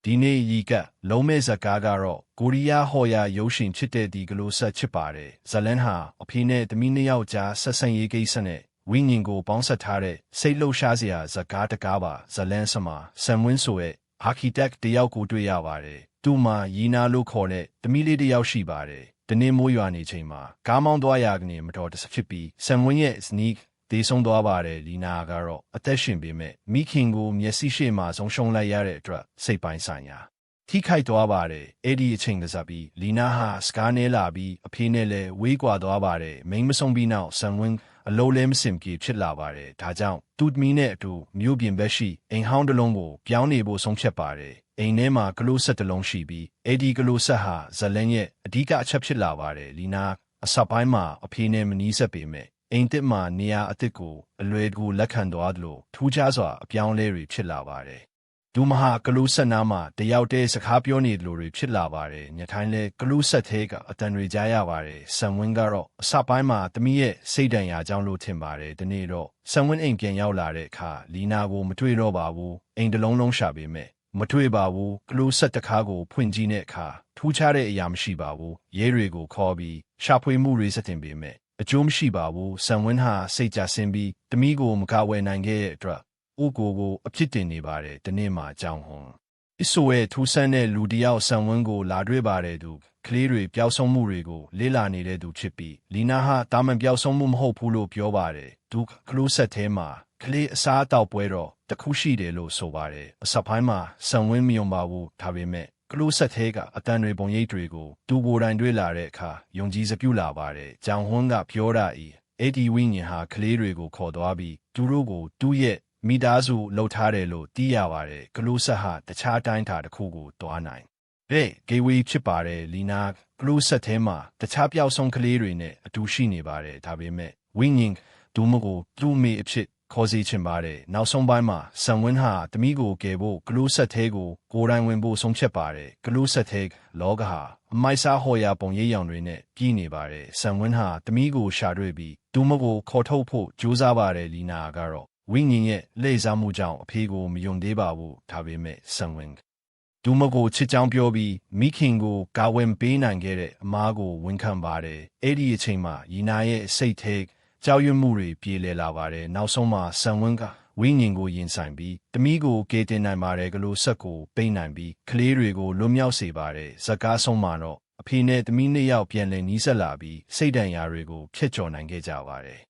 ဒီနေ့ရီကလုံးမဲ့ဇကားကတော့ကိုရီးယားဟော်ယာရုပ်ရှင်ချစ်တဲ့ဒီကလေးဆက်ချစ်ပါတယ်ဇလန်ဟာအဖေနဲ့သမီးနှစ်ယောက်ကြားဆက်ဆံရေးကိစ္စနဲ့ဝိညာဉ်ကိုပေါင်းစပ်ထားတဲ့စိတ်လှုပ်ရှားစရာဇကားတကားပါဇလန်စမှာဆန်ဝင်းဆိုရဲ့အာခီတက်တယောက်ကိုတွေ့ရပါတယ်သူ့မှာရီနာလို့ခေါ်တဲ့သမီးလေးတယောက်ရှိပါတယ်ဒီနေ့မိုးရွာနေချိန်မှာကားမောင်းသွားရကနေမတော်တဆဖြစ်ပြီးဆန်ဝင်းရဲ့ sneak တေးဆုံးသွားပါတယ်လီနာကတော့အသက်ရှင်ပေမဲ့မိခင်ကိုမျက်စိရှေ့မှာဆုံးရှုံးလိုက်ရတဲ့အတွက်စိတ်ပိုင်းဆိုင်ရာထိခိုက်သွားပါတယ်အဲ့ဒီအချိန်ကစားပြီးလီနာဟာစကားနဲလာပြီးအဖေနဲ့လည်းဝေးကွာသွားပါတယ်မိန်းမဆုံးပြီးနောက်ဆန်ဝင်းအလိုလဲမစင်ပြေဖြစ်လာပါတယ်ဒါကြောင့်သူ့သမီးနဲ့အတူမြို့ပြင်ဘက်ရှိအိမ်ဟောင်းတစ်လုံးကိုပြောင်းနေဖို့ဆုံးဖြတ်ပါတယ်အိမ်ထဲမှာကလို့ဆက်တစ်လုံးရှိပြီးအဲ့ဒီကလို့ဆက်ဟာဇလန်ရဲ့အဓိကအချက်ဖြစ်လာပါတယ်လီနာအစပိုင်းမှာအဖေနဲ့မနီးစပ်ပေမဲ့အိမ်တစ်မှာနေရာအသစ်ကိုအလွယ်တကူလက်ခံသွားသလိုထူးခြားစွာအပြောင်းလဲတွေဖြစ်လာပါတယ်ဒူမဟာကလူးဆက်နားမှာတယောက်တည်းစကားပြောနေတယ်လို့ဖြစ်လာပါတယ်ညထိုင်းလဲကလူးဆက်သေးကအတန်တွေကြားရပါတယ်ဆန်ဝင်းကတော့အစပိုင်းမှာတမီးရဲ့စိတ်ဒဏ်ရာကြောင့်လို့ထင်ပါတယ်ဒီနေ့တော့ဆန်ဝင်းအိမ်ပြန်ရောက်လာတဲ့အခါလီနာကိုမတွေ့တော့ပါဘူးအိမ်တစ်လုံးလုံးရှာပေမဲ့မတွေ့ပါဘူးကလူးဆက်တကားကိုဖွင့်ကြည့်တဲ့အခါထူးခြားတဲ့အရာမရှိပါဘူးရဲတွေကိုခေါ်ပြီးရှာဖွေမှုတွေစတင်ပေမဲ့အကျိုးမရှိပါဘူးဆန်ဝင်းဟာစိတ်ကြဆင်းပြီးတမီးကိုမကာဝယ်နိုင်ခဲ့တဲ့အတွက်အိုကိုအဖြစ်တင်နေပါတယ်ဒီနေ့မှာအကြောင်းဟွန်အဆိုရဲ့ထူးဆန်းတဲ့လူတယောက်ဆန်ဝင်းကိုလာတွေ့ပါတယ်သူကလေးတွေပျောက်ဆုံးမှုတွေကိုလေ့လာနေတဲ့သူဖြစ်ပြီးလီနာဟာတာမန်ပျောက်ဆုံးမှုမဟုတ်ဘူးလို့ပြောပါတယ်သူကလူးဆက်ထဲမှာကလေးအစားအသောက်ပွဲတော့တခုရှိတယ်လို့ဆိုပါတယ်အစပိုင်းမှာဆန်ဝင်းမယုံပါဘူးဒါပေမဲ့ကလူးဆက်ထဲကအတန်တွေပုံရိပ်တွေကိုသူကိုယ်တိုင်တွေ့လာတဲ့အခါယုံကြည်စပြုလာပါတယ်ကြောင်ဟွန်းကပြောတာအဲ့ဒီဝိညာဉ်ဟာကလေးတွေကိုခေါ်သွားပြီးသူတို့ကိုသူ့ရဲ့မိသားစုလှုပ်ထားတယ်လို့သိရပါတယ်ကလူးဆက်ဟာတခြားတိုင်းတာတစ်ခုကိုတွားနိုင်ဂေဝီဖြစ်ပါတယ်လီနာကလူးဆက်ထဲမှာတခြားပျောက်ဆုံးကလေးတွေနဲ့အတူရှိနေပါတယ်ဒါပေမဲ့ဝိညာဉ်ဒူမကိုသူ့မိအဖြစ်ခေါ်စီချင်ပါတယ်နောက်ဆုံးပိုင်းမှာဆန်ဝင်းဟာတမီးကိုကယ်ဖို့ကလူးဆက်သေးကိုကိုယ်တိုင်ဝင်ဖို့ဆုံးဖြတ်ပါတယ်ကလူးဆက်သေးလောကဟာအမိုက်စားဟော်ရပုံရိပ်ရောင်တွေနဲ့ပြည်နေပါတယ်ဆန်ဝင်းဟာတမီးကိုရှာတွေ့ပြီးဒူမကိုခေါ်ထုတ်ဖို့ကြိုးစားပါတယ်လီနာကတော့ဝိညာဉ်ရဲ့လှည့်စားမှုကြောင့်အဖေကိုမယုံသေးပါဘူးဒါပေမဲ့ဆန်ဝင်းဒူမကိုချစ်ကြောင်းပြောပြီးမိခင်ကိုကာဝယ်ပေးနိုင်ခဲ့တဲ့အမားကိုဝန်ခံပါတယ်အဲ့ဒီအချိန်မှာရီနာရဲ့စိတ်ထဲကြောက်ရွံ့မှုတွေပြေလည်လာပါတယ်နောက်ဆုံးမှာဆန်ဝင်းကဝိညာဉ်ကိုရင်ဆိုင်ပြီးတမီးကိုကယ်တင်နိုင်ပါတယ်ကလို့ဆက်ကိုပိတ်နိုင်ပြီးကလေးတွေကိုလွတ်မြောက်စေပါတယ်ဇကားဆုံးမှာတော့အဖေနဲ့တမီးနှစ်ယောက်ပြန်လည်နီးစပ်လာပြီးစိတ်ဒဏ်ရာတွေကိုဖျက်ချော်နိုင်ခဲ့ကြပါတယ်